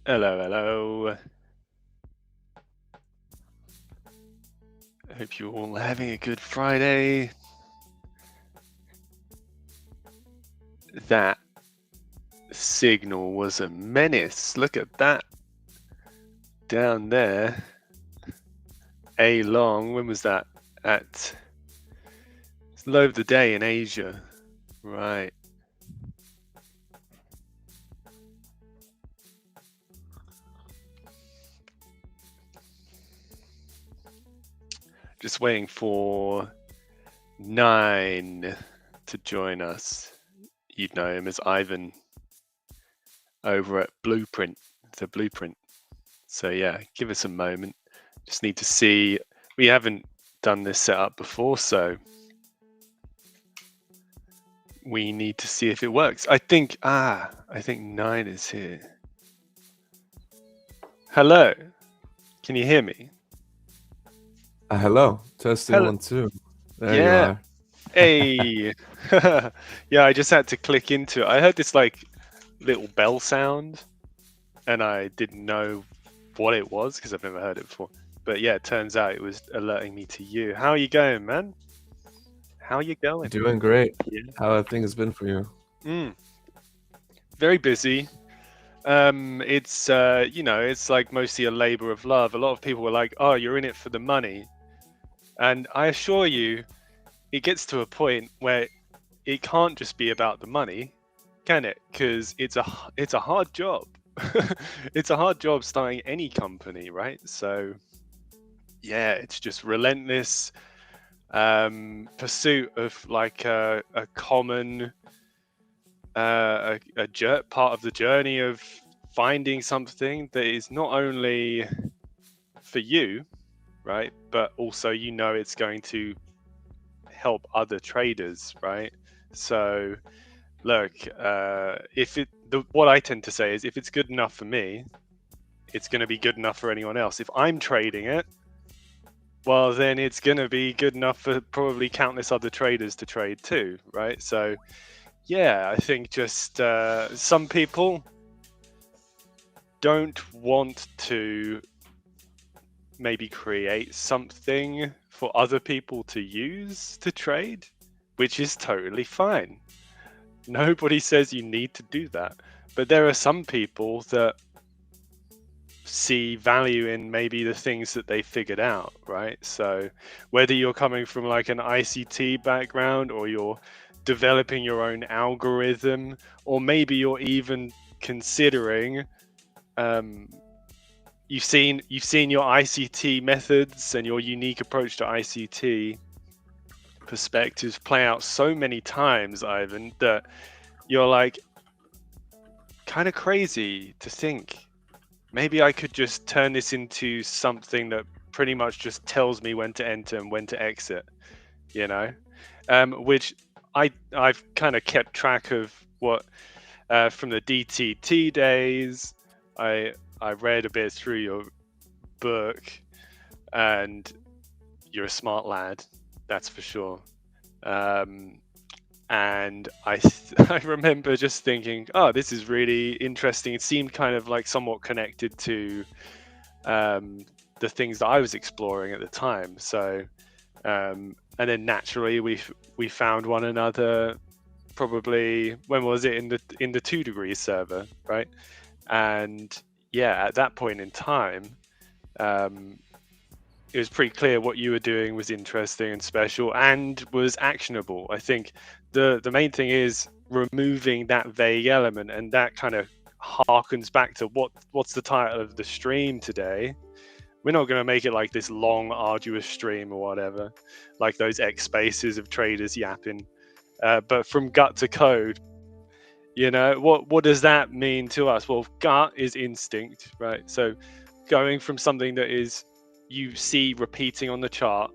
Hello, hello. I hope you're all having a good Friday. That signal was a menace. Look at that. Down there. A long, when was that? At low of the day in Asia. Right. Just waiting for 9 to join us. You'd know him as Ivan over at Blueprint, the Blueprint. So yeah, give us a moment. Just need to see. We haven't done this setup before, so we need to see if it works. I think 9 is here. Hello, can you hear me? Hello, testing Hello. 1 2. There Yeah. you are. Hey. Yeah, I just had to click into it. I heard this like little bell sound, and I didn't know what it was because I've never heard it before. But yeah, it turns out it was alerting me to you. How are you going, man? How are you going? Doing great. Yeah. How have things been for you? Very busy. It's it's like mostly a labor of love. A lot of people were like, "Oh, you're in it for the money," and I assure you, it gets to a point where it can't just be about the money, can it? Because it's a hard job. It's a hard job starting any company, right? So yeah, it's just relentless pursuit of like a common part of the journey of finding something that is not only for you, right, but also it's going to help other traders, right? So look, what I tend to say is if it's good enough for me, it's going to be good enough for anyone else. If I'm trading it, well, then it's going to be good enough for probably countless other traders to trade too, right? So yeah, I think just some people don't want to maybe create something for other people to use to trade, which is totally fine. Nobody says you need to do that. But there are some people that see value in maybe the things that they figured out, right? So whether you're coming from like an ICT background or you're developing your own algorithm, or maybe you're even considering you've seen your ICT methods and your unique approach to ICT perspectives play out so many times, Ivan, that you're like kind of crazy to think maybe I could just turn this into something that pretty much just tells me when to enter and when to exit, you know, which I've kind of kept track of what from the DTT days. I read a bit through your book, and you're a smart lad, that's for sure. And I remember just thinking, oh, this is really interesting. It seemed kind of like somewhat connected to the things that I was exploring at the time. So, and then naturally we found one another. Probably when was it, in the 2 degrees server, right? And yeah, at that point in time, it was pretty clear what you were doing was interesting and special and was actionable. I think the main thing is removing that vague element, and that kind of harkens back to what's the title of the stream today. We're not going to make it like this long, arduous stream or whatever, like those X spaces of traders yapping. But from gut to code, what does that mean to us? Well, gut is instinct, right? So going from something that is you see repeating on the chart,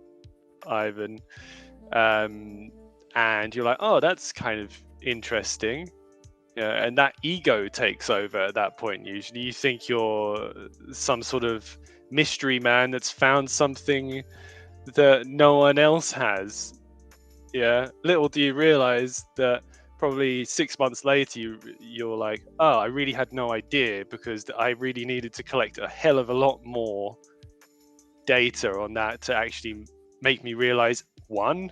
Ivan, and you're like, oh, that's kind of interesting. Yeah, and that ego takes over at that point. Usually, you think you're some sort of mystery man that's found something that no one else has. Yeah, little do you realize that probably 6 months later, you're like, oh, I really had no idea, because I really needed to collect a hell of a lot more data on that to actually make me realize, one,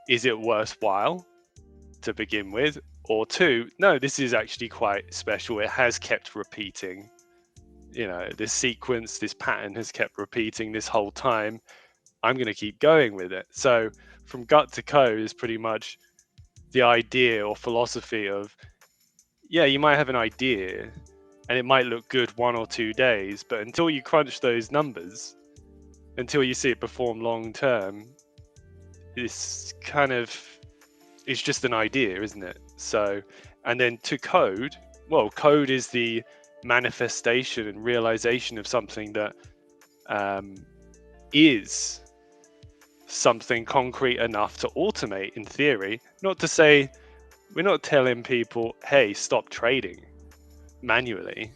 is it worthwhile to begin with? Or two, no, this is actually quite special. It has kept repeating. This sequence, this pattern has kept repeating this whole time. I'm going to keep going with it. So from gut to code is pretty much the idea or philosophy of, yeah, you might have an idea and it might look good 1 or 2 days, but until you crunch those numbers, until you see it perform long term, it's just an idea, isn't it? So, and then to code, well, code is the manifestation and realization of something that is something concrete enough to automate in theory. Not to say we're not telling people, hey, stop trading manually,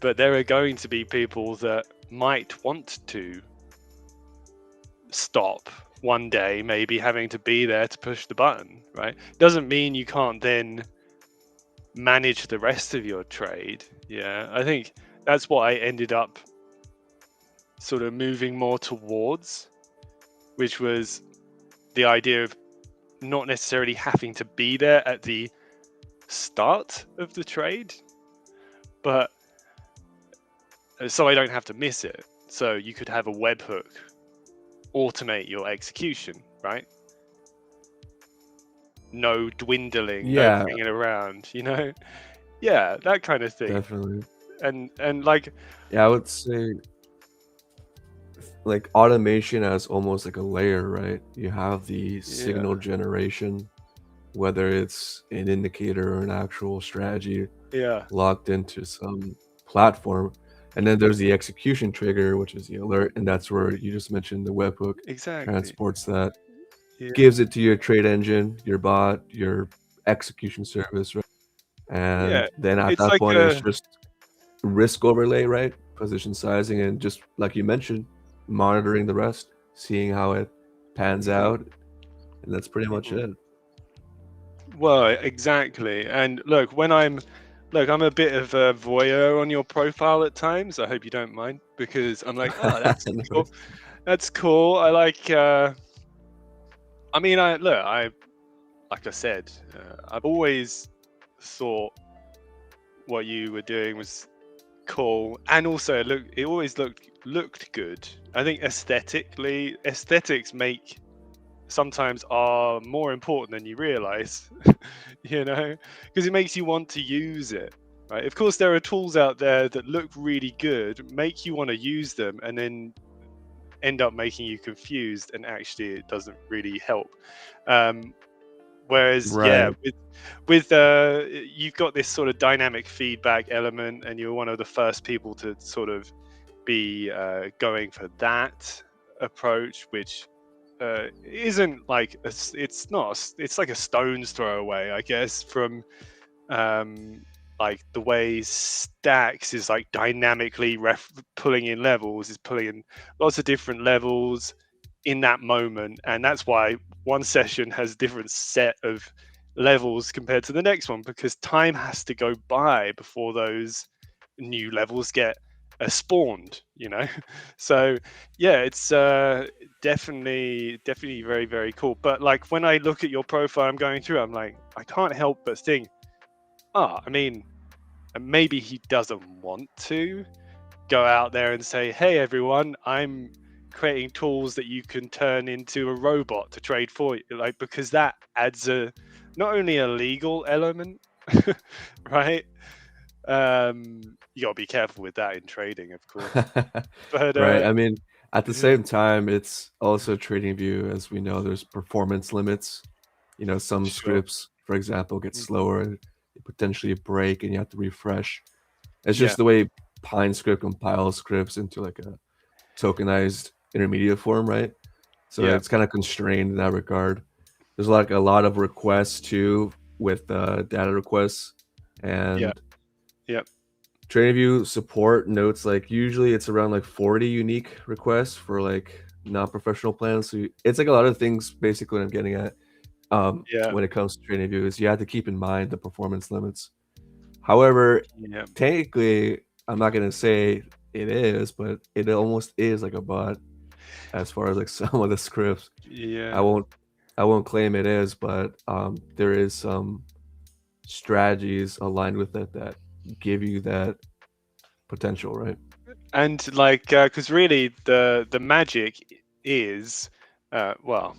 but there are going to be people that might want to stop one day, maybe having to be there to push the button, right? Doesn't mean you can't then manage the rest of your trade. Yeah, I think that's what I ended up sort of moving more towards, which was the idea of not necessarily having to be there at the start of the trade, but so I don't have to miss it. So you could have a webhook automate your execution, right? No dwindling, no Yeah, bringing around, Yeah, that kind of thing. definitely. And like, Yeah, I would say like automation as almost like a layer, right? You have the signal yeah, generation, whether it's an indicator or an actual strategy yeah, locked into some platform. And then there's the execution trigger, which is the alert. And that's where you just mentioned the webhook exactly. transports that, Yeah, gives it to your trade engine, your bot, your execution service, right? yeah. And then at It's that like point, it's just risk overlay, right? Position sizing, and just like you mentioned, monitoring the rest, seeing how it pans mhm, out. And that's pretty much mhm. it. Well, exactly. And look, I'm a bit of a voyeur on your profile at times. I hope you don't mind, because I'm like, oh, that's cool. Anyways. That's cool. I like. I mean, like I said, I've always thought what you were doing was cool, and also it always looked good. I think aesthetics make sometimes are more important than you realize, because it makes you want to use it, right? Of course, there are tools out there that look really good, make you want to use them, and then end up making you confused, and actually it doesn't really help. Um, Whereas, yeah, Right. with you've got this sort of dynamic feedback element, and you're one of the first people to sort of be going for that approach, which isn't like it's not it's like a stone's throw away, I guess, from um, like the way stacks is like dynamically pulling in levels, is pulling in lots of different levels in that moment, and that's why one session has a different set of levels compared to the next one, because time has to go by before those new levels get spawned, you know. So yeah, it's definitely very, very cool. But like when I look at your profile, I'm going through, I'm like, I can't help but think, I mean, maybe he doesn't want to go out there and say, hey everyone, I'm creating tools that you can turn into a robot to trade for you, like, because that adds a not only a legal element, right? You gotta be careful with that in trading, of course. But Right. I mean, at the yeah, same time, it's also trading view, as we know, there's performance limits. You know, some sure. scripts, for example, get Mm, slower, they potentially break, and you have to refresh. It's yeah, just the way Pine script compiles scripts into like a tokenized intermediate form, right? So yeah, it's kind of constrained in that regard. There's like a lot of requests too with data requests, yeah, and yeah. TradingView support notes like usually it's around like 40 unique requests for like non-professional plans. So it's like a lot of things basically I'm getting at Yeah, when it comes to TradingView is you have to keep in mind the performance limits. However, yeah, technically, I'm not gonna say it is, but it almost is like a bot as far as like some of the scripts. I yeah. won't I won't claim it is, but there is some strategies aligned with it that give you that potential, right? And like, because really, the magic is, well,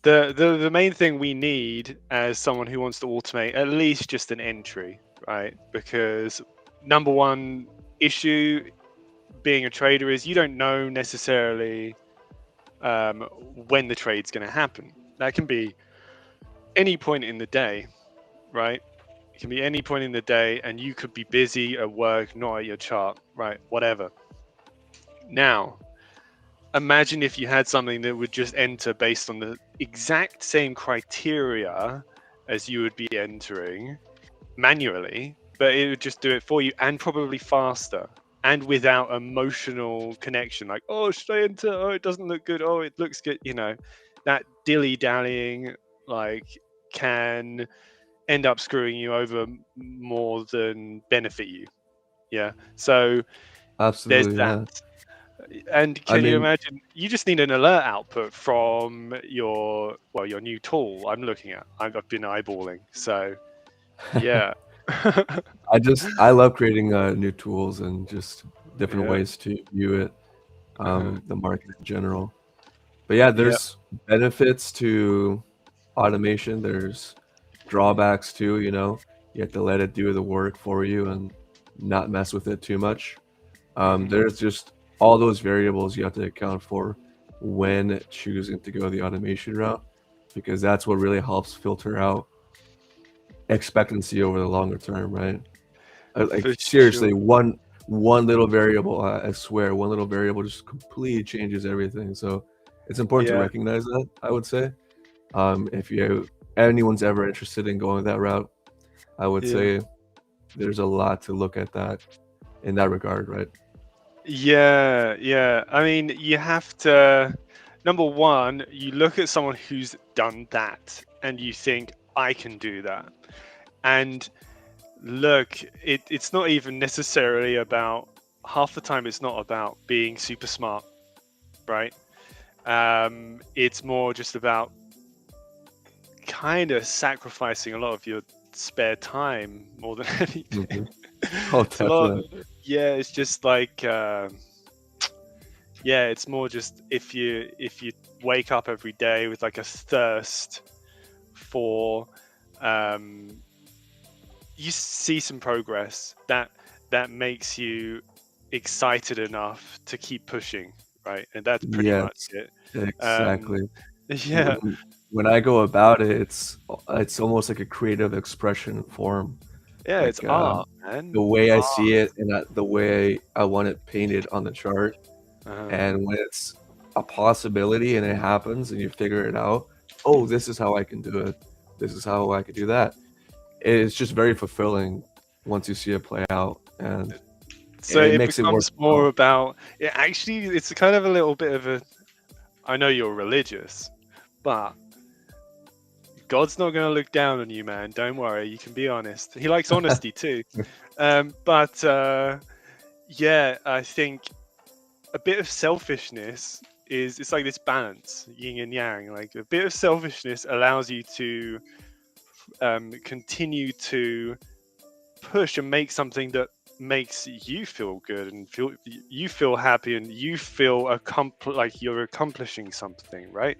the main thing we need as someone who wants to automate at least just an entry, right? Because number one issue being a trader is you don't know necessarily when the trade's going to happen. That can be any point in the day, right? It can be any point in the day, and you could be busy at work, not at your chart, right? Whatever. Now, imagine if you had something that would just enter based on the exact same criteria as you would be entering manually, but it would just do it for you, and probably faster and without emotional connection. Like, oh, should I enter? Oh, it doesn't look good. Oh, it looks good. You know, that dilly dallying like can end up screwing you over more than benefit you. Yeah. So there's Absolutely, that. yeah. And I can you mean, imagine? You just need an alert output from your new tool. I'm looking at. I've been eyeballing. So yeah, I love creating new tools and just different yeah, ways to view it, uh-huh. the market in general. But yeah, Yeah, there's benefits to automation. There's drawbacks too, you know. You have to let it do the work for you and not mess with it too much. hmm There's just all those variables you have to account for when choosing to go the automation route, because that's what really helps filter out expectancy over the longer term, right? Like for seriously, sure. one little variable, I swear, one little variable just completely changes everything. So it's important to Yeah, recognize that, I would say. If you anyone's ever interested in going that route, I would yeah, say there's a lot to look at that in that regard, right? yeah, yeah. I mean, you have to. Number one, you look at someone who's done that, and you think, I can do that. And look, it's not even necessarily about. Half the time, it's not about being super smart, right? It's more just about kind of sacrificing a lot of your spare time more than anything. Hmm. Oh, It's a lot. definitely. Yeah, it's just like yeah, it's more just if you wake up every day with like a thirst for um you see some progress that makes you excited enough to keep pushing, right? And that's pretty much Yes, it. um exactly. yeah, when I go about it, it's almost like a creative expression form. Yeah, it's Like art, man. the way I Art. see it and the way I want it painted on the chart. Uh, And when it's a possibility and it happens and you figure it out, oh, this is how I can do it. This is how I could do that. It's just very fulfilling once you see it play out, and so it it makes it becomes more worthwhile. about. Yeah, actually, it's kind of a little bit of a. I know you're religious, but God's not going to look down on you, man. Don't worry. You can be honest. He likes honesty too. But yeah, I think a bit of selfishness is it's like this balance, yin and yang. Like a bit of selfishness allows you to continue to push and make something that makes you feel good and feel happy and you feel like you're accomplishing something, right,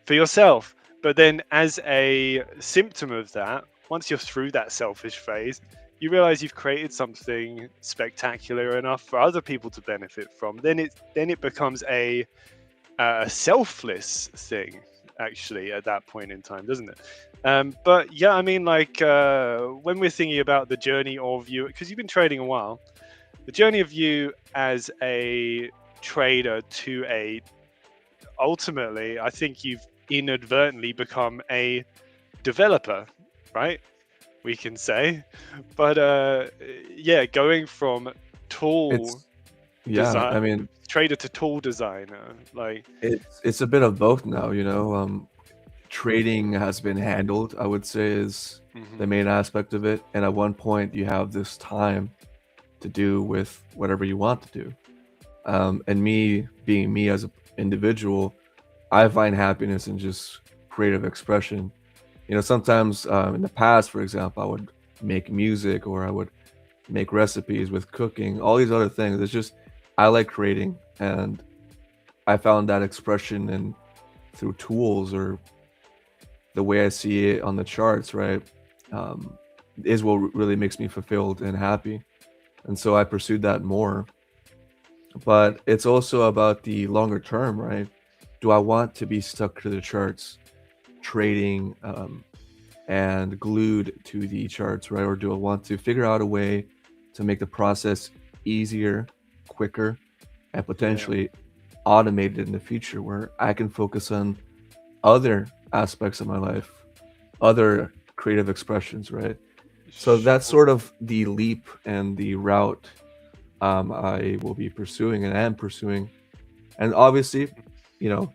for yourself. But then as a symptom of that, once you're through that selfish phase, you realize you've created something spectacular enough for other people to benefit from. Then it becomes a selfless thing, actually, at that point in time, doesn't it? But yeah, I mean, like when we're thinking about the journey of you, because you've been trading a while, the journey of you as a trader to a ultimately, I think you've inadvertently become a developer, right? We can say, but yeah, going from tool It's yeah, design I mean, trader to tool designer, like. it's a bit of both now, you know. Trading has been handled, I would say, is the Mhm. main aspect of it. And at one point, you have this time to do with whatever you want to do. And me being me as an individual, I find happiness in just creative expression. You know, sometimes in the past, for example, I would make music or I would make recipes with cooking, all these other things. It's just, I like creating. And I found that expression in through tools or the way I see it on the charts, right, um, is what really makes me fulfilled and happy. And so I pursued that more. But it's also about the longer term, right? Do I want to be stuck to the charts, trading and glued to the charts, right? Or do I want to figure out a way to make the process easier, quicker, and Yeah. potentially automated in the future where I can focus on other aspects of my life, other creative expressions, right? So that's Sure. sort of the leap and the route I will be pursuing and am pursuing. And obviously, you know,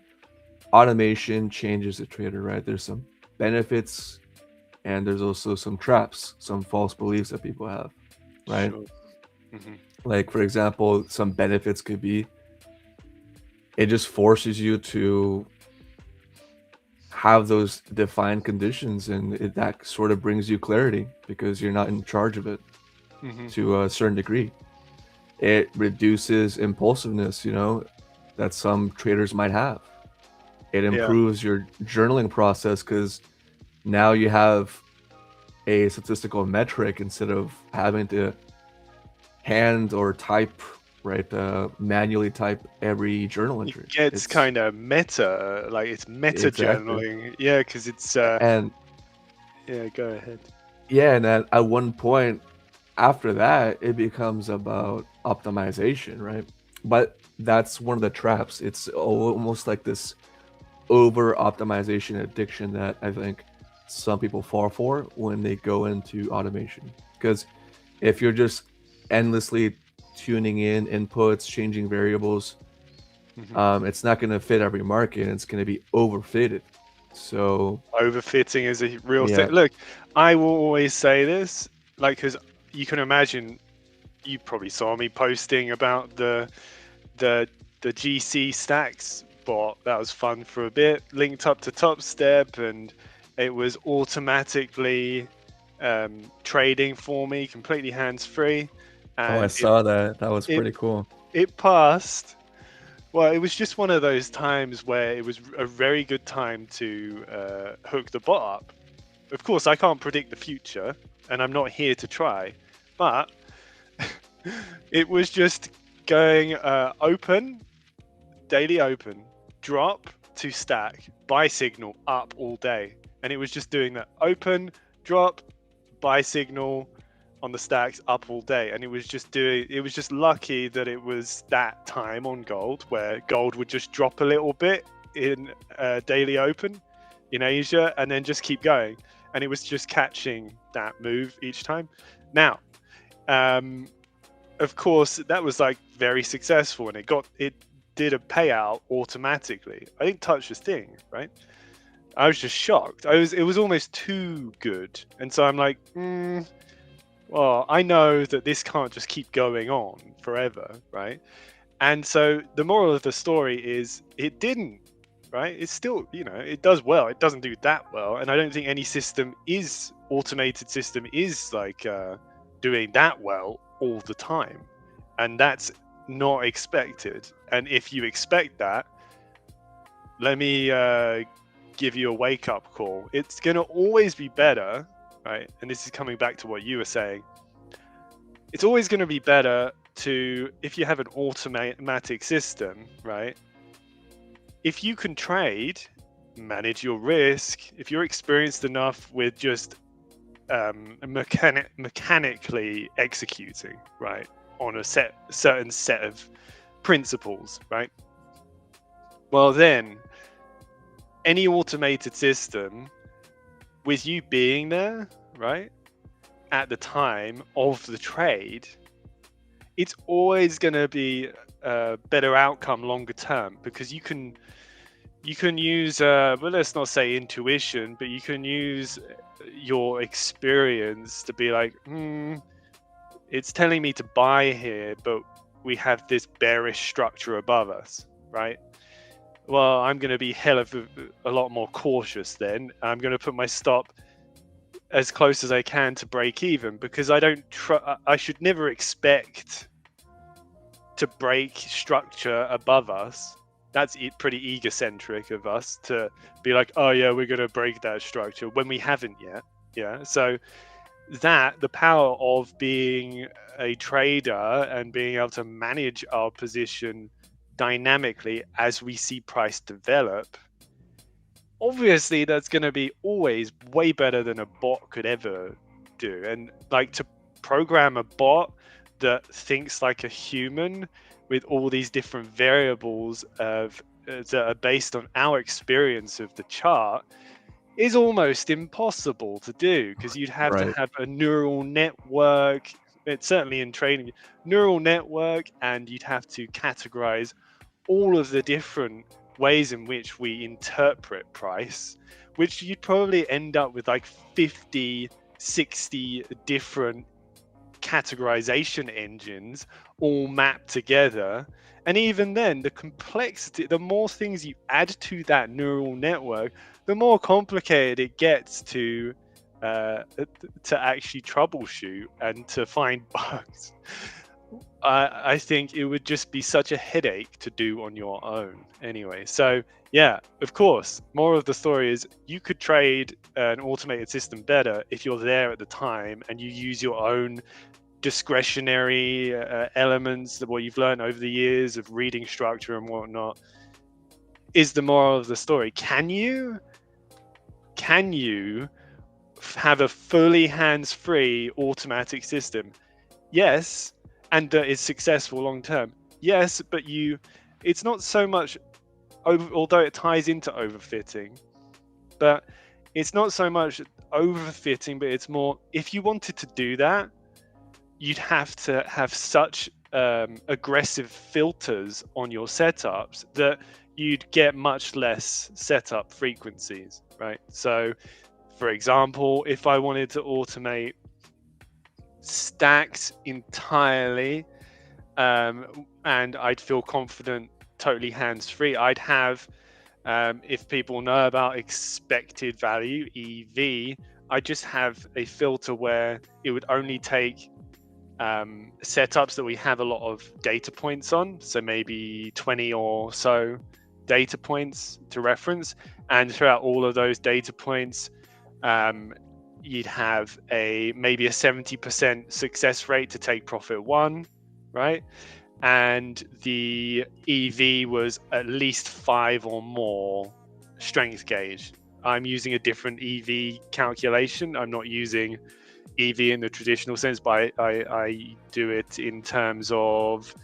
automation changes the trader, right? There's some benefits and there's also some traps, some false beliefs that people have, right? Sure. Hmm. Like, for example, some benefits could be it just forces you to have those defined conditions and that sort of brings you clarity because you're not in charge of it Hmm. to a certain degree. It reduces impulsiveness, you know, that some traders might have. It Yeah. improves your journaling process because now you have a statistical metric instead of having to hand or type, right, manually type every journal It entry. gets It's kind of meta, like it's meta exactly. journaling. Yeah, because it's And yeah, go ahead. yeah, and at one point after that, it becomes about optimization, right? But that's one of the traps. It's almost like this over optimization addiction that I think some people fall for when they go into automation. Because if you're just endlessly tuning in inputs, changing variables, Hmm. it's not going to fit every market. And it's going to be overfitted. So Overfitting is a real thing. yeah, Look, I will always say this, like, because you can imagine, you probably saw me posting about the the GC stacks bot. That was fun for a bit. Linked up to Top Step, and it was automatically trading for me, completely hands free, oh, I and saw that. That was it pretty cool. it passed. Well, it was just one of those times where it was a very good time to hook the bot up. Of course, I can't predict the future, and I'm not here to try, but it was just going open, daily open, drop to stack, buy signal, up all day. And it was just doing that open, drop, buy signal on the stacks, up all day. And it was just lucky that it was that time on gold where gold would just drop a little bit in daily open in Asia and then just keep going. And it was just catching that move each time. Now, of course, that was like very successful, and it did a payout automatically. I didn't touch this thing, right? I was just shocked. It was almost too good, and so I'm like, well, I know that this can't just keep going on forever, right? And so the moral of the story is it didn't, right? It's still, it does well. It doesn't do that well, and I don't think any automated system is like doing that well all the time, and that's not expected. And if you expect that, let me give you a wake-up call. It's going to always be better, right? And this is coming back to what you were saying. It's always going to be better if you have an automatic system, right? If you can trade, manage your risk, if you're experienced enough with just mechanically executing, right, on a certain set of principles, right? Well, then any automated system, with you being there, right, at the time of the trade, it's always going to be a better outcome longer term, because you can use well, let's not say intuition, but you can use your experience to be like, it's telling me to buy here, but we have this bearish structure above us, right? Well, I'm going to be a lot more cautious then. I'm going to put my stop as close as I can to break even, because I should never expect to break structure above us. That's pretty egocentric of us to be like, oh yeah, we're going to break that structure when we haven't yet. Yeah. So the power of being a trader and being able to manage our position dynamically as we see price develop, obviously that's going to be always way better than a bot could ever do. And like, to program a bot that thinks like a human with all these different variables that are based on our experience of the chart is almost impossible to do, because you'd have to have a neural network. It's certainly in training, neural network, and you'd have to categorize all of the different ways in which we interpret price, which you'd probably end up with like 50, 60 different categorization engines all mapped together. And even then, the complexity, the more things you add to that neural network, the more complicated it gets to actually troubleshoot and to find bugs. I think it would just be such a headache to do on your own anyway. So yeah, of course, more of the story is you could trade an automated system better if you're there at the time and you use your own discretionary elements, what you've learned over the years of reading structure and whatnot. Is the moral of the story. Can you have a fully hands-free automatic system? Yes. And that is successful long term? Yes, but it's not so much although it ties into overfitting, but it's not so much overfitting, but it's more, if you wanted to do that, you'd have to have such aggressive filters on your setups that you'd get much less setup frequencies, right? So, for example, if I wanted to automate stacks entirely, and I'd feel confident totally hands-free, I'd have, if people know about expected value, EV, I just have a filter where it would only take setups that we have a lot of data points on, so maybe 20 or so data points to reference, and throughout all of those data points, you'd have maybe a 70% success rate to take profit one, right? and the EV was at least 5 or more strength gauge. I'm using a different EV calculation. I'm not using EV in the traditional sense, but I do it in terms of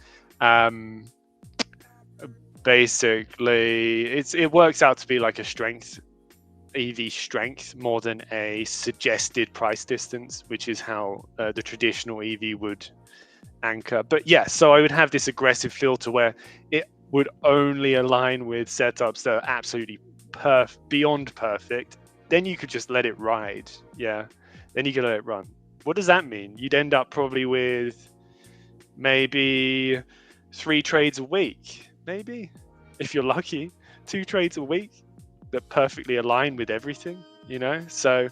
basically it works out to be like a strength, EV strength, more than a suggested price distance, which is how the traditional EV would anchor. But yeah, so I would have this aggressive filter where it would only align with setups that are absolutely beyond perfect. Then you could just let it ride. Yeah, then you could let it run. What does that mean? You'd end up probably with maybe 3 trades a week, maybe, if you're lucky. 2 trades a week that perfectly align with everything, you know? So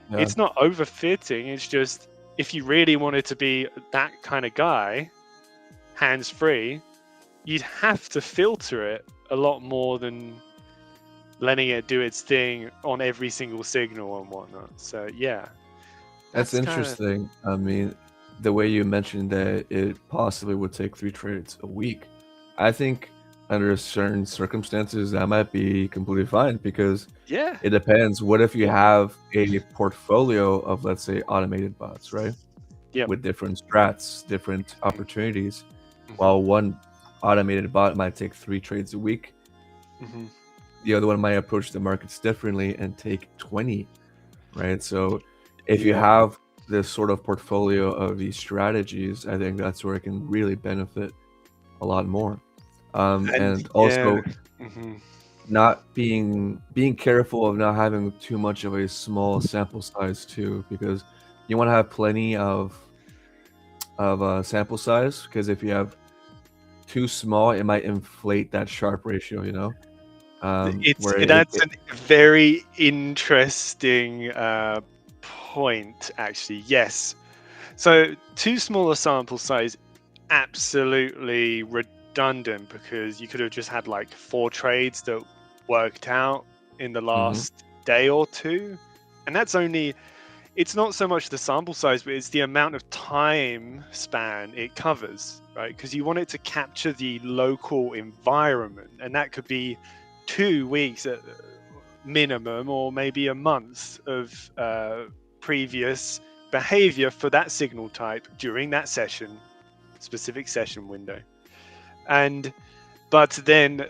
Yeah, it's not overfitting. It's just, if you really wanted to be that kind of guy, hands free, you'd have to filter it a lot more than letting it do its thing on every single signal and whatnot. So yeah, that's that's kind of, interesting. I mean, the way you mentioned that it possibly would take 3 trades a week, I think under certain circumstances that might be completely fine because yeah, it depends. What if you yeah, have a portfolio of, let's say, automated bots, right? yep, With different strats, different opportunities. mm-hmm, While one automated bot might take 3 trades a week, mm-hmm, the other one might approach the markets differently and take 20, right? So if you yeah, have this sort of portfolio of these strategies, I think that's where it can really benefit a lot more. and And yeah, also mm-hmm, not being careful of not having too much of a small sample size too, because you want to have plenty of sample size, because if you have too small, it might inflate that Sharpe ratio, where that's a very interesting point, actually. Yes. So too small a sample size, absolutely redundant, because you could have just had like 4 trades that worked out in the Mhm, last day or two. And that's only, it's not so much the sample size, but it's the amount of time span it covers, right? Because you want it to capture the local environment, and that could be 2 weeks at minimum, or maybe a month of previous behavior for that signal type during that session, specific session window. And but then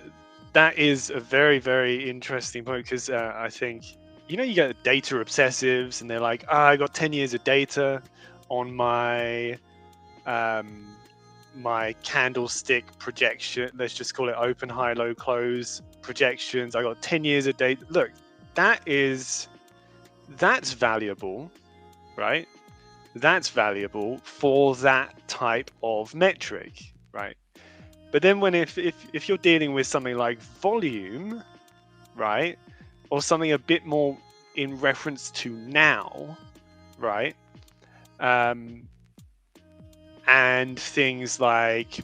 that is a very, very interesting point, because I think, you get data obsessives, and they're like, I got 10 years of data on um, my candlestick projection. Let's just call it open, high, low, close projections. I got 10 years of data. Look, that's valuable, right? That's valuable for that type of metric, right? But then when if you're dealing with something like volume, right, or something a bit more in reference to now, right, um, and things like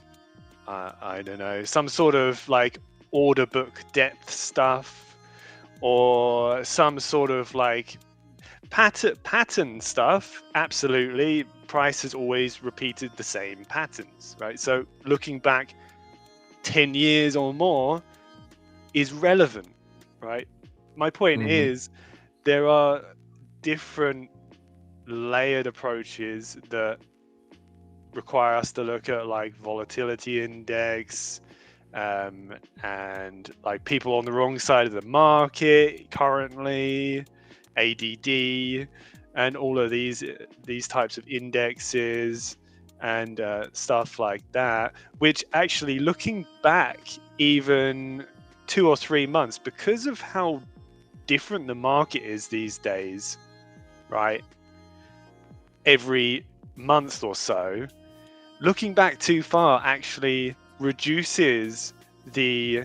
I don't know, some sort of like order book depth stuff, or some sort of like pattern stuff, absolutely. Price has always repeated the same patterns, right? So looking back 10 years or more is relevant, right? My point mhm, is, there are different layered approaches that require us to look at like volatility index, and like people on the wrong side of the market currently, ADD, and all of these types of indexes and stuff like that. Which actually, looking back, even 2 or 3 months, because of how different the market is these days, right? Every month or so, looking back too far actually reduces the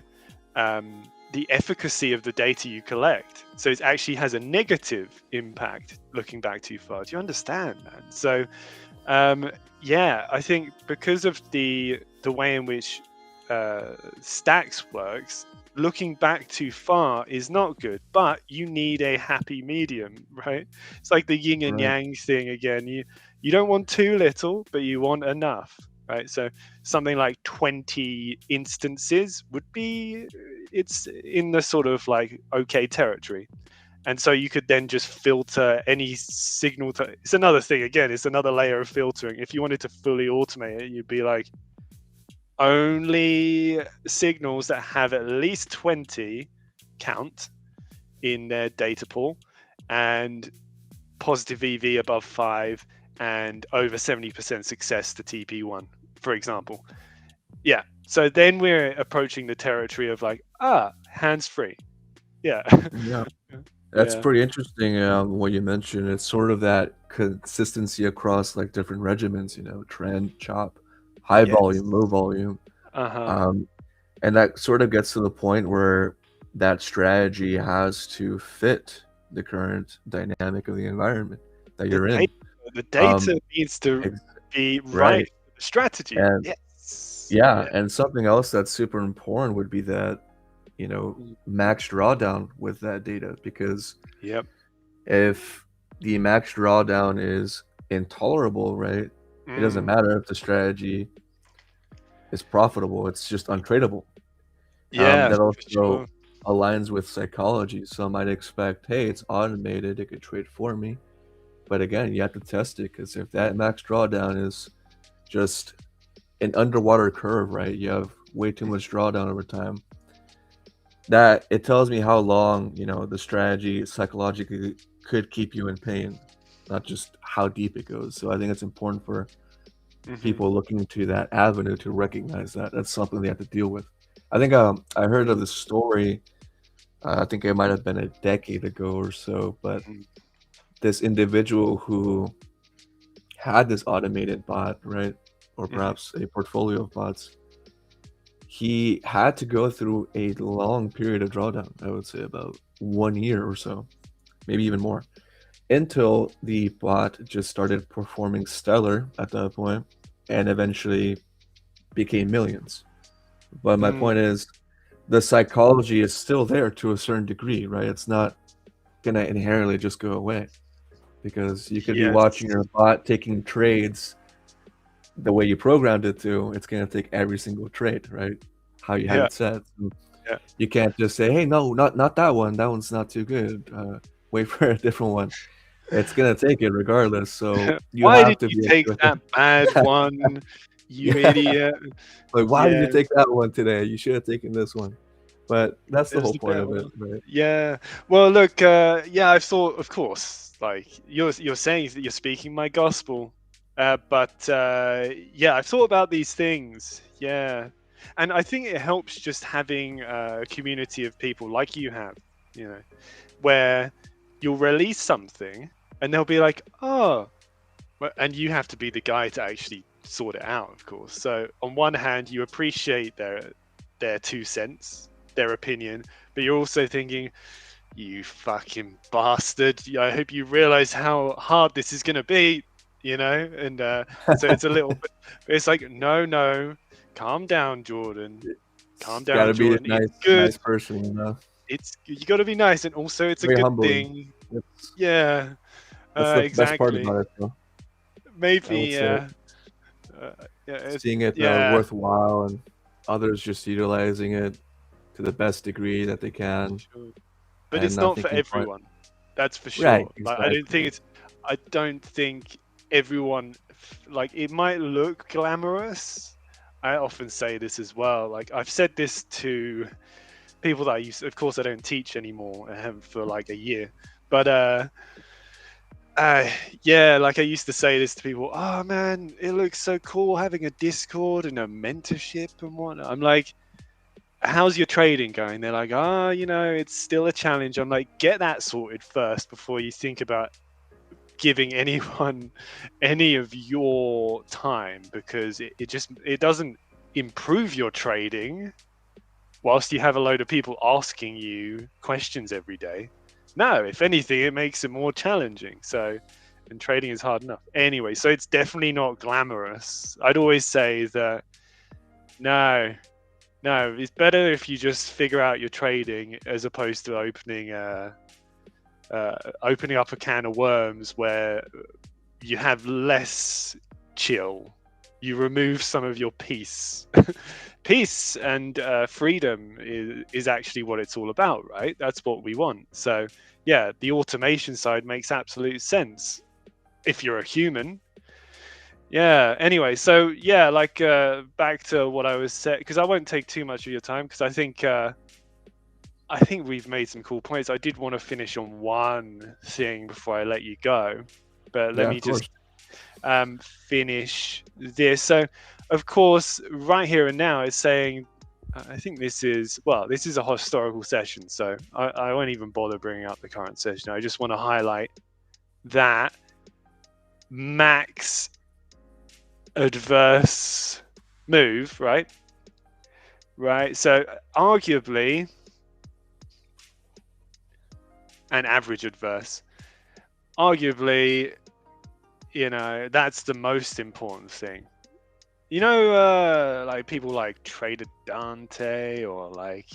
the efficacy of the data you collect. So it actually has a negative impact looking back too far. Do you understand, man? So um, yeah, I think because of the way in which stacks works, looking back too far is not good. But you need a happy medium, right? It's like the yin and right. yang thing again. You don't want too little, but you want enough. right? So something like 20 instances would be, it's in the sort of like okay territory. And so you could then just filter any signal to, it's another thing again, it's another layer of filtering. If you wanted to fully automate it, you'd be like, only signals that have at least 20 count in their data pool, and positive EV above 5, and over 70% success to TP1, for example. Yeah. So then we're approaching the territory of like, hands free. Yeah. Yeah. That's Yeah. pretty interesting. What you mentioned, it's sort of that consistency across like different regimens. Trend, chop, high volume, Yes. low volume, Uh-huh. um, and that sort of gets to the point where that strategy has to fit the current dynamic of the environment that The you're data, in. the Um, data needs to ex- be right right, for the strategy. and Yes. yeah, Yeah. and something else that's super important would be that Mm. max drawdown with that data, because Yep. if the max drawdown is intolerable, right? It doesn't Mm. matter if the strategy is profitable, it's just untradeable. Yeah, That for also sure. aligns with psychology. Some might expect, hey, it's automated, it could trade for me. But again, you have to test it, because if that max drawdown is just an underwater curve, right? You have way too Mm. much drawdown over time. That it tells me how long, the strategy psychologically could keep you in pain, not just how deep it goes. So I think it's important for Mm-hmm. people looking to that avenue to recognize that that's something they have to deal with. I think I heard of Mm. this story. I think it might have been a decade ago or so, but Mm-hmm. this individual who had this automated bot, right, or Mm-hmm. perhaps a portfolio of bots, he had to go through a long period of drawdown. I would say about 1 year or so, maybe even more, until the bot just started performing stellar at that point and eventually became millions. But my Mm. point is, the psychology is still there to a certain degree, right? It's not going to inherently just go away, because you could be watching Yes. your bot taking trades the way you programmed it to. It's going to take every single trade, right? How you have Yeah. it set. So Yeah. you can't just say, hey, no, not that one. That one's not too good. Wait for a different one. It's going to take it regardless. So you Why have did to you be take okay with that bad it. one, you Yeah. idiot? Like, why did you Yeah, take that one today? You should have taken this one. But that's it the was whole the point better of it, one. right? Yeah. Well, look, yeah, I've thought, of course, like you're saying that you're speaking my gospel, but yeah, I've thought about these things. Yeah, and I think it helps just having a community of people like you have, you know, where you'll release something and they'll be like, oh, and you have to be the guy to actually sort it out, of course. So on one hand, you appreciate their 2 cents, their opinion, but you're also thinking, you fucking bastard! I hope you realize how hard this is gonna be, And so it's a little bit. It's like, no, no, calm down, Jordan. Calm It's got down, to be a Jordan. It's nice, good. nice person, It's you got to be nice, and also it's a Very good humbling. thing. That's Yeah, that's the best part exactly. about it, though. I Maybe, would say yeah. Yeah, seeing it yeah, worthwhile, and others just utilizing it to the best degree that they for can sure. But and it's not not for thinking twice. everyone. That's for Right, sure. Like, exactly. I don't think everyone, like, it might look glamorous. I often say this as well. Like, I've said this to people that I used. Of course, I don't teach anymore. I haven't for like a year. But uh, yeah, like I used to say this to people. Oh man, it looks so cool having a Discord and a mentorship and whatnot. I'm like, how's your trading going? They're like, it's still a challenge. I'm like, get that sorted first before you think about giving anyone any of your time, because it doesn't improve your trading whilst you have a load of people asking you questions every day. No, if anything, it makes it more challenging. So, and trading is hard enough anyway. So it's definitely not glamorous. I'd always say that no, no, it's better if you just figure out your trading as opposed to opening up a can of worms where you have less chill. You remove some of your peace. Peace and freedom is actually what it's all about, right? That's what we want. So, yeah, the automation side makes absolute sense if you're a human. Yeah. Anyway, so yeah, like back to what I was saying, because I won't take too much of your time, because I think we've made some cool points. I did want to finish on one thing before I let you go, but let Yeah, me of just course. finish this. So, of course, right here and now, it's saying, I think this is, well, this is a historical session, so I won't even bother bringing up the current session. I just want to highlight that max adverse move, right? Right. So, arguably, an average adverse. Arguably, that's the most important thing. Like people like Trader Dante, or like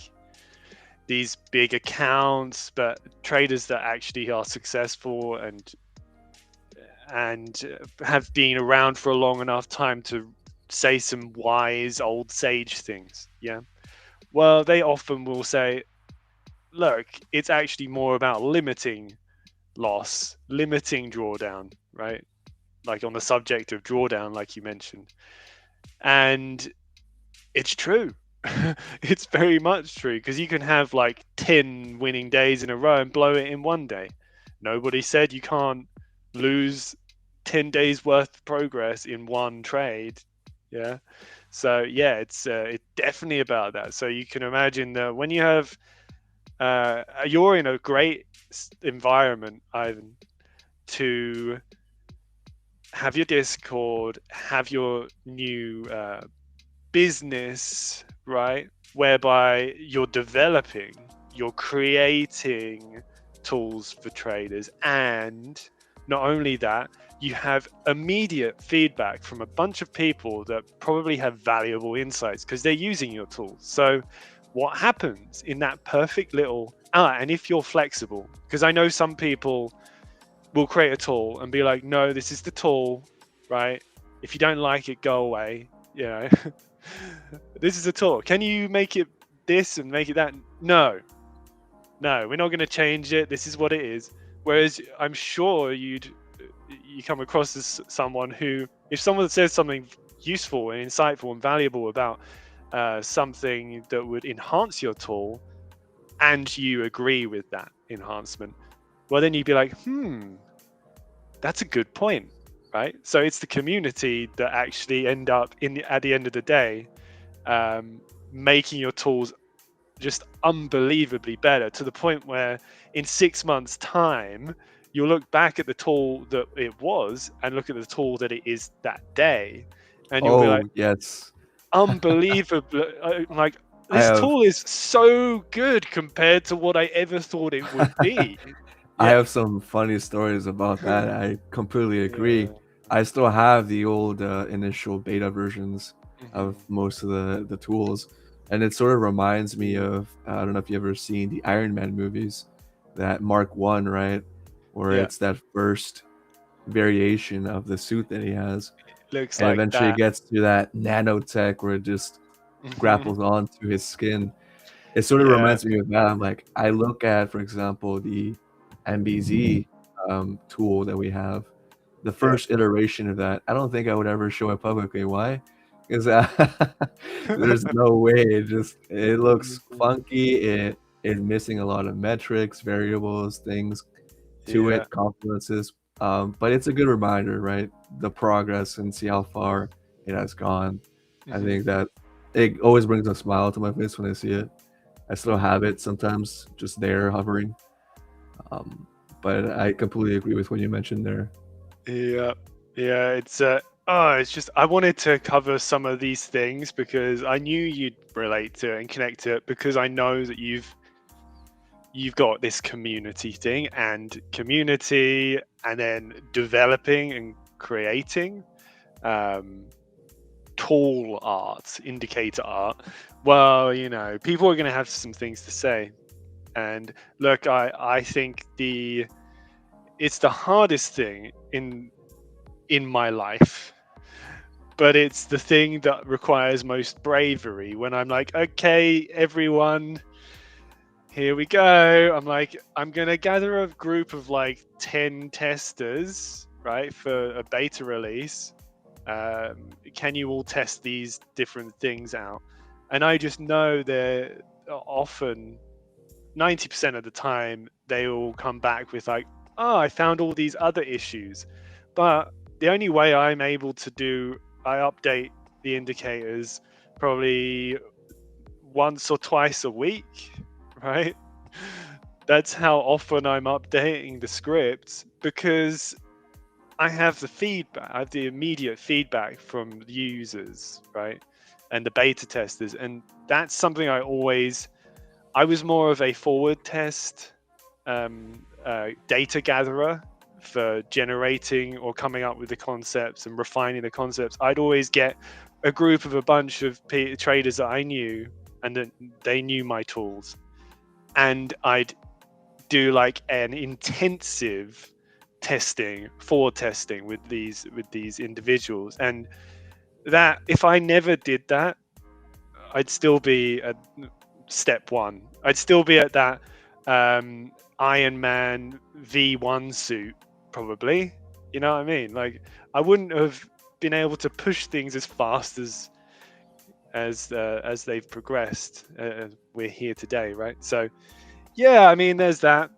these big accounts, but traders that actually are successful and have been around for a long enough time to say some wise old sage things. Yeah. Well, they often will say, look, it's actually more about limiting loss, limiting drawdown, right? Like on the subject of drawdown, like you mentioned. And it's true. It's very much true, because you can have like 10 winning days in a row and blow it in one day. Nobody said you can't lose 10 days worth of progress in one trade. Yeah. So yeah, it's definitely about that. So you can imagine that when you have you're in a great environment, Ivan, to have your Discord, have your new business, right? Whereby you're developing, you're creating tools for traders, and not only that, you have immediate feedback from a bunch of people that probably have valuable insights because they're using your tools. So, what happens in that perfect little and if you're flexible, because I know some people will create a tool and be like, no, this is the tool, right? If you don't like it, go away. You know, this is a tool. Can you make it this and make it that? No, no, we're not going to change it. This is what it is. Whereas I'm sure you come across as someone who, if someone says something useful and insightful and valuable about something that would enhance your tool, and you agree with that enhancement, well, then you'd be like, that's a good point, right? So it's the community that actually end up at the end of the day making your tools just unbelievably better, to the point where in 6 months' time you'll look back at the tool that it was and look at the tool that it is that day, and you'll be like, Oh, yes. unbelievable, like, I this have tool is so good compared to what I ever thought it would be. I Yeah. have some funny stories about that. I completely agree. Yeah. I still have the old initial beta versions of Hmm. most of the tools, and it sort of reminds me of I don't know if you ever seen the Iron Man movies, that Mark One, right, where Yeah. it's that first variation of the suit that he has, Looks and like eventually it that. gets to that nanotech where it just Hmm. grapples onto his skin. It sort of Yeah. reminds me of that. I'm like, I look at, for example, the MBZ tool that we have. The Yeah. first iteration of that, I don't think I would ever show it publicly. Why? Because there's no way. It looks Mhm. funky. It is missing a lot of metrics, variables, things to Yeah. it, confluences. But it's a good reminder, right? The progress and see how far it has gone. I Hmm. think that it always brings a smile to my face when I see it. I still have it sometimes, just there hovering. Um, but I completely agree with what you mentioned there. Yeah. Yeah. It's just I wanted to cover some of these things because I knew you'd relate to it and connect to it, because I know that you've got this community thing, and community, and then developing and creating um tool art, indicator art. Well, people are going to have some things to say. And look, I think it's the hardest thing in my life but it's the thing that requires most bravery when I'm like, okay, everyone, here we go. I'm like, I'm going to gather a group of like 10 testers, right, for a beta release. Can you all test these different things out? And I just know they're often 90% of the time they will come back with like, oh, I found all these other issues. But the only way I'm able to do, I update the indicators probably once or twice a week, right? That's how often I'm updating the scripts, because I have the feedback, I have the immediate feedback from the users, right? And the beta testers. And that's something I was more of a forward test data gatherer for generating or coming up with the concepts and refining the concepts. I'd always get a group of a bunch of traders that I knew and that they knew my tools, and I'd do like an intensive forward testing with these individuals. And that, if I never did that, I'd still be at step one. I'd still be at that Iron Man V1 suit, probably. You know what I mean? Like, I wouldn't have been able to push things as fast as they've progressed. We're here today, right? So, yeah, I mean, there's that.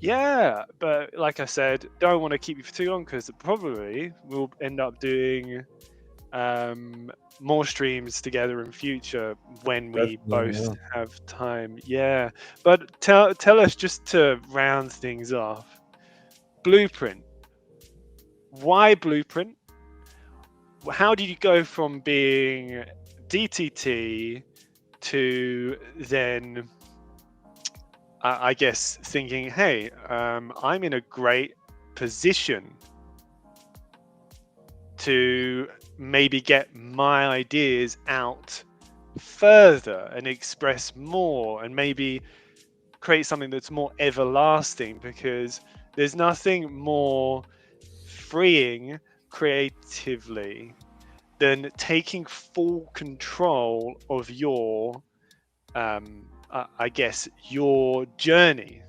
Yeah, but like I said, don't want to keep you for too long, because probably we'll end up doing more streams together in future when we Definitely, both yeah. have time. Yeah, but tell us, just to round things off, Blueprint. Why Blueprint? How did you go from being DTT to then, I guess, thinking, hey, I'm in a great position to maybe get my ideas out further and express more, and maybe create something that's more everlasting, because there's nothing more freeing creatively than taking full control of your I guess your journey,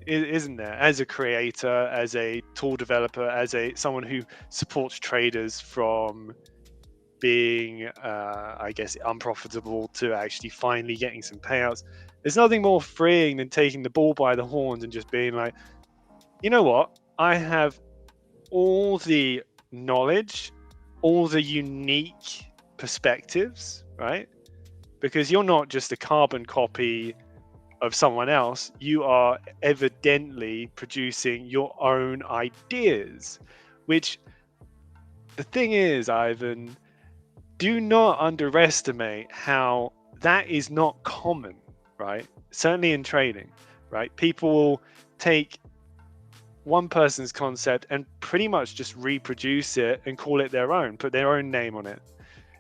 isn't there, as a creator, as a tool developer, as someone who supports traders from being I guess unprofitable to actually finally getting some payouts. There's nothing more freeing than taking the bull by the horns and just being like, you know what, I have all the knowledge, all the unique perspectives, right? Because you're not just a carbon copy of someone else, you are evidently producing your own ideas. Which, the thing is, Ivan, do not underestimate how that is not common, right? Certainly in trading, right? People will take one person's concept and pretty much just reproduce it and call it their own, put their own name on it,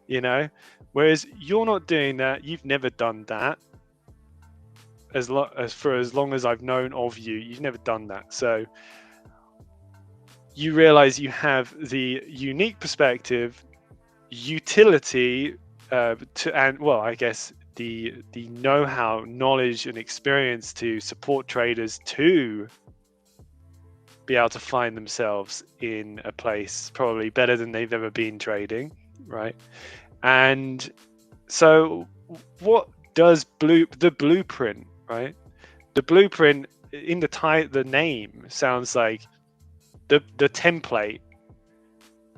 you know? Whereas you're not doing that. You've never done that. As long as I've known of you, you've never done that. So you realize you have the unique perspective, utility, and well, I guess the know-how, knowledge, and experience to support traders to be able to find themselves in a place probably better than they've ever been trading, right? And so, what does the blueprint, right? The blueprint in the name sounds like the template.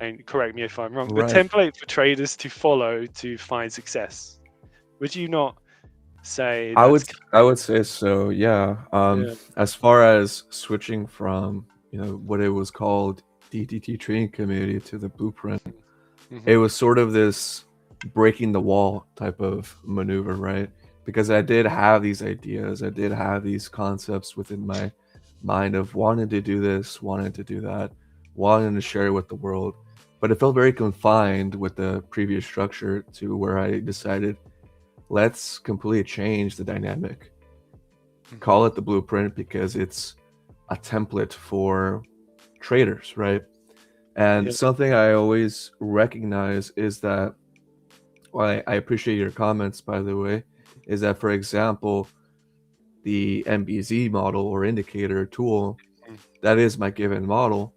And correct me if I'm wrong. The Right. template for traders to follow to find success. Would you not say I that's would I would say so, yeah. yeah? As far as switching from, what it was called DTT Trading Community to the Blueprint, Mm-hmm. it was sort of this breaking the wall type of maneuver, right? Because I did have these ideas, I did have these concepts within my mind of wanting to do this, wanting to do that, wanting to share it with the world. But it felt very confined with the previous structure, to where I decided, let's completely change the dynamic. Mm-hmm. Call it the Blueprint because it's a template for traders, right? And Yeah. something I always recognize is that, well, I appreciate your comments, by the way, is that, for example, the MBZ model or indicator tool, Mm. that is my given model.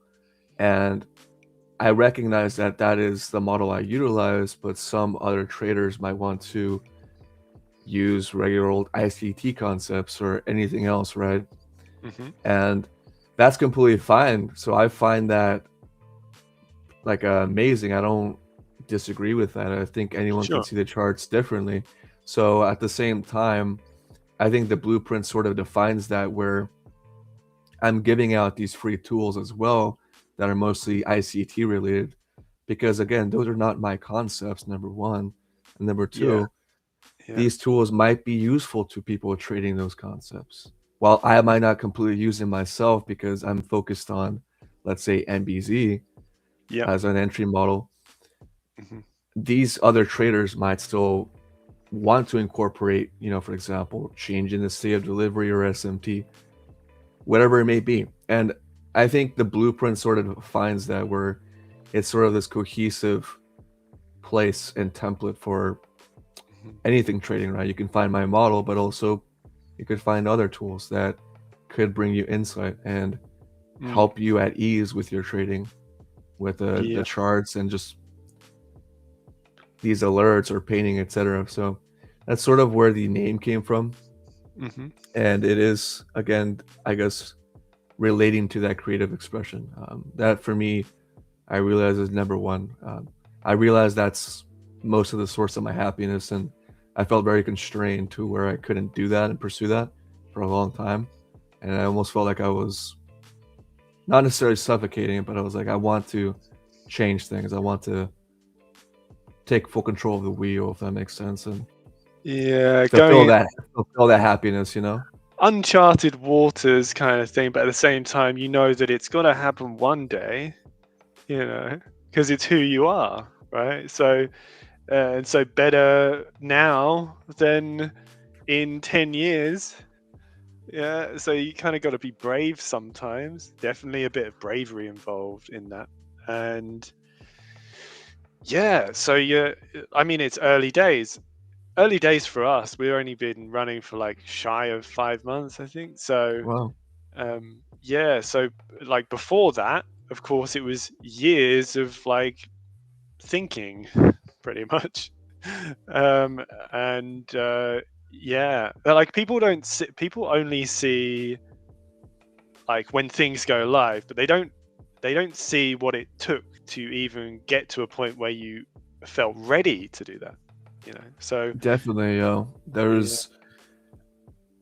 And I recognize that that is the model I utilize, but some other traders might want to use regular old ICT concepts or anything else, right? Mm-hmm. And that's completely fine. So I find that like amazing. I don't disagree with that. I think anyone can Sure. see the charts differently. So at the same time, I think the blueprint sort of defines that, where I'm giving out these free tools as well that are mostly ICT related, because again, those are not my concepts, number one. And number Yeah. two, Yeah. these tools might be useful to people trading those concepts. While I might not completely use them myself because I'm focused on, let's say, MBZ Yeah. as an entry model, Mm-hmm. these other traders might still want to incorporate, for example, changing the state of delivery or SMT, whatever it may be. And I think the blueprint sort of defines that, where it's sort of this cohesive place and template for Mm-hmm. anything trading, right? You can find my model, but also you could find other tools that could bring you insight and Mm. help you at ease with your trading, with the Yeah. charts and just these alerts or painting, etc. So that's sort of where the name came from. Mm-hmm. And it is, again, I guess, relating to that creative expression. That for me, I realize is number one. I realize that's most of the source of my happiness, and I felt very constrained to where I couldn't do that and pursue that for a long time. And I almost felt like I was not necessarily suffocating, but I was like, I want to change things. I want to take full control of the wheel, if that makes sense, and Yeah. fulfill Going that fulfill that happiness, you know? uncharted waters kind of thing, but at the same time, you know that it's going to happen one day, because it's who you are, right? So, and so better now than in 10 years. Yeah. So you kind of got to be brave sometimes. Definitely a bit of bravery involved in that. And yeah, so I mean, it's early days. Early days for us. We've only been running for like shy of 5 months, I think. So Wow. yeah, so like before that, of course, it was years of like thinking, pretty much. um, and yeah, like people only see like when things go live, but they don't see what it took to even get to a point where you felt ready to do that. So Definitely, yeah, there's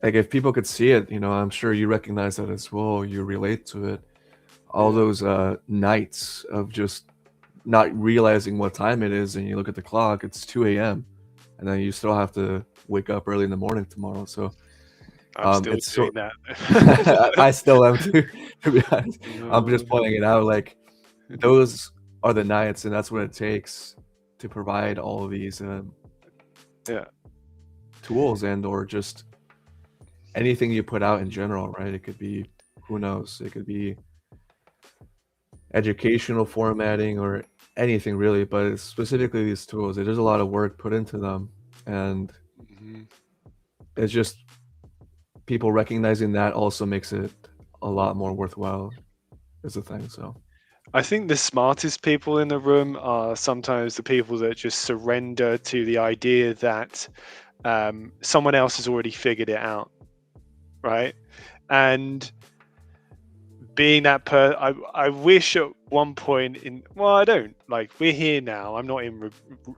like, if people could see it, I'm sure you recognize that as well. You relate to it. All yeah. those nights of just not realizing what time it is, and you look at the clock, it's 2 a.m., and then you still have to wake up early in the morning tomorrow. So I'm still it's doing so that. I still am too, to be honest. I'm Uh, just pointing it out. Like, those are the nights, and that's what it takes to provide all of these yeah. tools and or just anything you put out in general, right? It could be, who knows, it could be educational formatting or anything really, but it's specifically these tools. There's a lot of work put into them, and Mhm. it's just people recognizing that also makes it a lot more worthwhile, is the thing. So I think the smartest people in the room are sometimes the people that just surrender to the idea that someone else has already figured it out, right? And being that I wish at one point well, I don't, like, we're here now. I'm not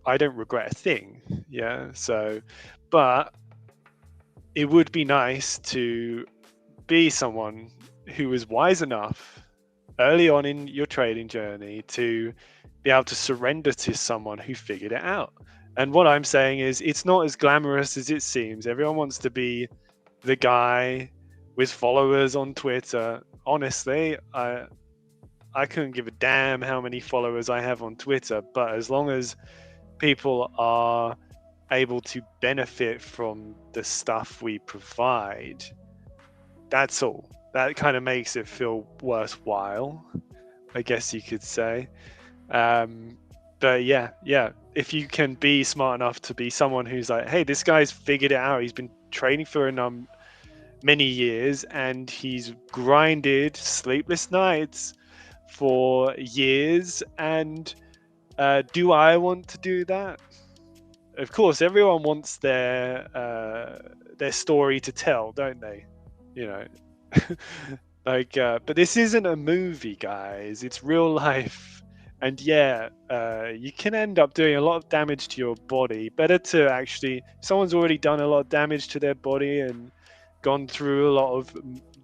I don't regret a thing. Yeah. So, but it would be nice to be someone who was wise enough early on in your trading journey to be able to surrender to someone who figured it out. And what I'm saying is, it's not as glamorous as it seems. Everyone wants to be the guy with followers on Twitter. Honestly, I couldn't give a damn how many followers I have on Twitter, but as long as people are able to benefit from the stuff we provide, that's all. That kind of makes it feel worthwhile. I guess you could say. Um, but yeah, if you can be smart enough to be someone who's like, hey, this guy's figured it out. He's been training for many years, and he's grinded sleepless nights for years. And do I want to do that? Of course, everyone wants their story to tell, don't they? You know, like, but this isn't a movie, guys. It's real life, and yeah, you can end up doing a lot of damage to your body. Better to actually, if someone's already done a lot of damage to their body and gone through a lot of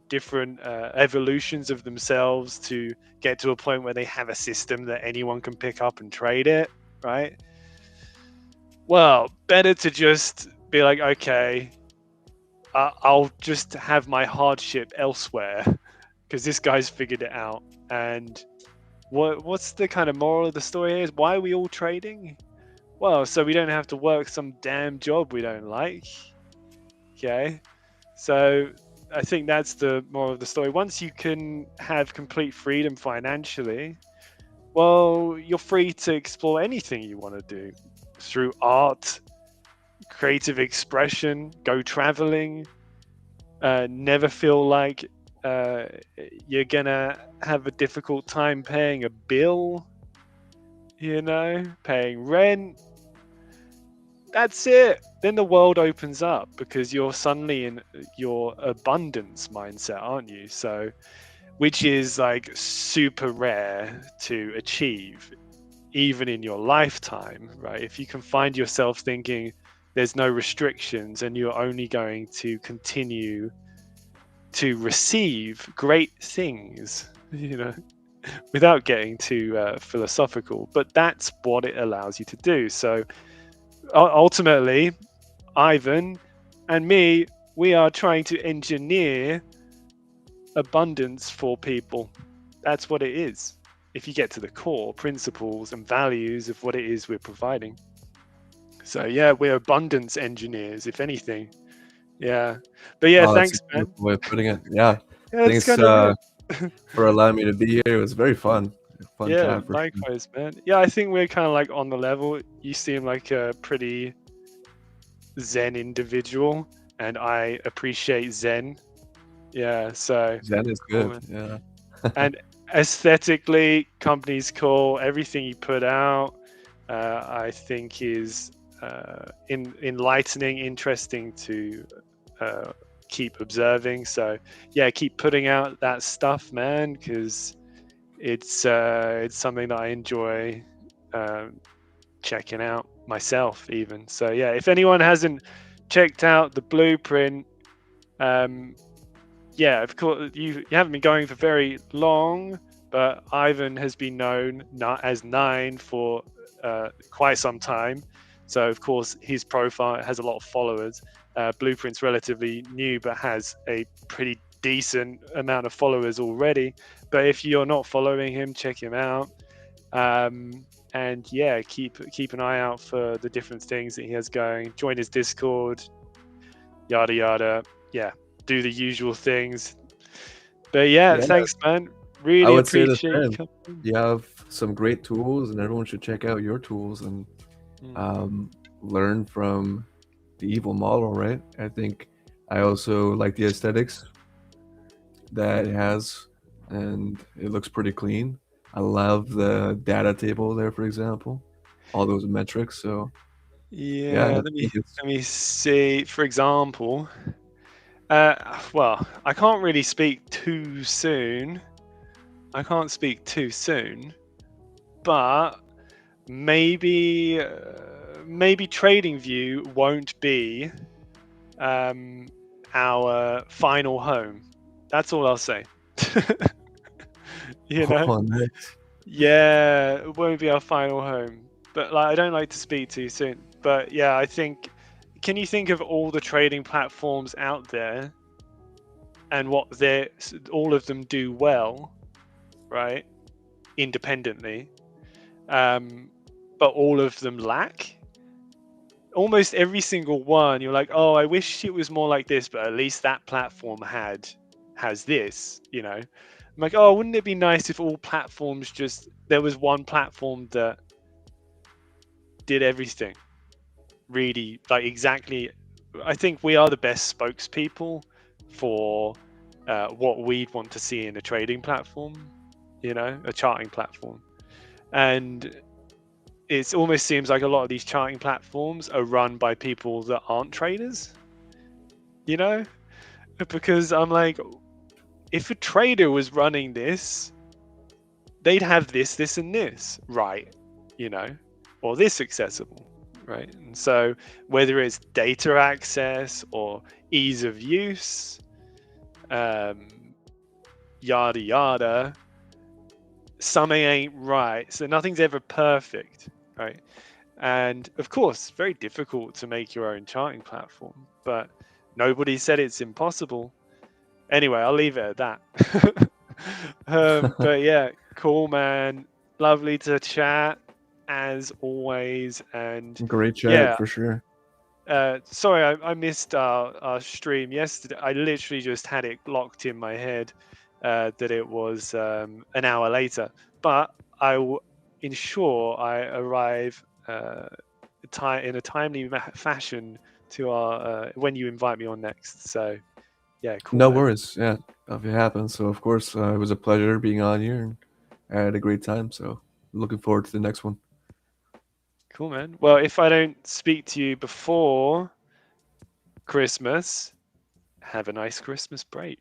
different evolutions of themselves to get to a point where they have a system that anyone can pick up and trade it, right? Well, better to just be like, okay, I'll just have my hardship elsewhere because this guy's figured it out. And what's the kind of moral of the story here is why are we all trading? Well, so we don't have to work some damn job we don't like. Okay. So I think that's the moral of the story. Once you can have complete freedom financially, well, you're free to explore anything you want to do through art, creative expression, go traveling, never feel like uh, you're gonna have a difficult time paying a bill, paying rent. That's it. Then the world opens up because you're suddenly in your abundance mindset, aren't you? So, which is like super rare to achieve, even in your lifetime, right? If you can find yourself thinking there's no restrictions and you're only going to continue to receive great things, without getting too philosophical, but that's what it allows you to do. So ultimately, Ivan and me, we are trying to engineer abundance for people. That's what it is. If you get to the core principles and values of what it is we're providing. So yeah, we're abundance engineers, if anything. Yeah. But yeah, Oh, that's a thanks, man. beautiful way of putting it. Yeah. Yeah, that's Thanks kind of it. for allowing me to be here. It was very fun. Fun Yeah, chat for sure. likewise, man. Yeah, I think we're kind of like on the level. You seem like a pretty Zen individual, and I appreciate Zen. Yeah, so Zen is cool, good. man. Yeah. And aesthetically, company's cool. Everything you put out, I think is enlightening, interesting to uh, keep observing. So yeah, keep putting out that stuff, man, because it's something that I enjoy checking out myself, even. So yeah, if anyone hasn't checked out the blueprint, um, yeah, of course you haven't been going for very long, but Ivan has been known as Nine for quite some time. So of course his profile has a lot of followers. Blueprint's relatively new, but has a pretty decent amount of followers already. But if you're not following him, check him out. And yeah, keep an eye out for the different things that he has going. Join his Discord, yada yada. Yeah, do the usual things. But yeah, Yeah. thanks, man. I Really would say the appreciate you same. coming. You have some great tools, and everyone should check out your tools and Mm. um, learn from the evil model, right? I think I also like the aesthetics that it has, and it looks pretty clean. I love the data table there, for example, all those metrics. So yeah, Yeah, I let me think it's let me see. For example, well, I can't really speak too soon. I can't speak too soon, but maybe TradingView won't be um, our final home. That's all I'll say. you know, oh, nice. yeah, it won't be our final home. But like, I don't like to speak too soon. But yeah, I think. Can you think of all the trading platforms out there and what they all of them do well, right? Independently, but all of them lack. Almost every single one, you're like, oh, I wish it was more like this, but at least that platform has this. I'm like, oh, wouldn't it be nice if all platforms there was one platform that did everything really, like, exactly. I think we are the best spokespeople for what we'd want to see in a trading platform, a charting platform. And it almost seems like a lot of these charting platforms are run by people that aren't traders, because I'm like, if a trader was running this, they'd have this, and this, right? Or this accessible, right? And so whether it's data access or ease of use, yada yada, something ain't right. So nothing's ever perfect, right? And of course, very difficult to make your own charting platform, but nobody said it's impossible. Anyway, I'll leave it at that. But yeah, cool, man. Lovely to chat as always. And Great chat yeah, for sure. sorry, I missed our stream yesterday. I literally just had it locked in my head that it was an hour later, but I will ensure I arrive in a timely fashion to our when you invite me on next. So yeah, cool, No man. worries. Yeah, if it happens. So of course, it was a pleasure being on here, and I had a great time. So looking forward to the next one. Cool, man. Well, if I don't speak to you before Christmas, have a nice Christmas break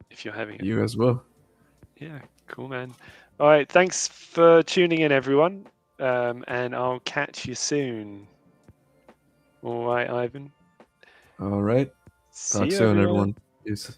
if you're having it. You as well. Yeah, cool, man. All right, thanks for tuning in, everyone. And I'll catch you soon. All right, Ivan. All right. See Talk you, soon, everyone. everyone. Peace.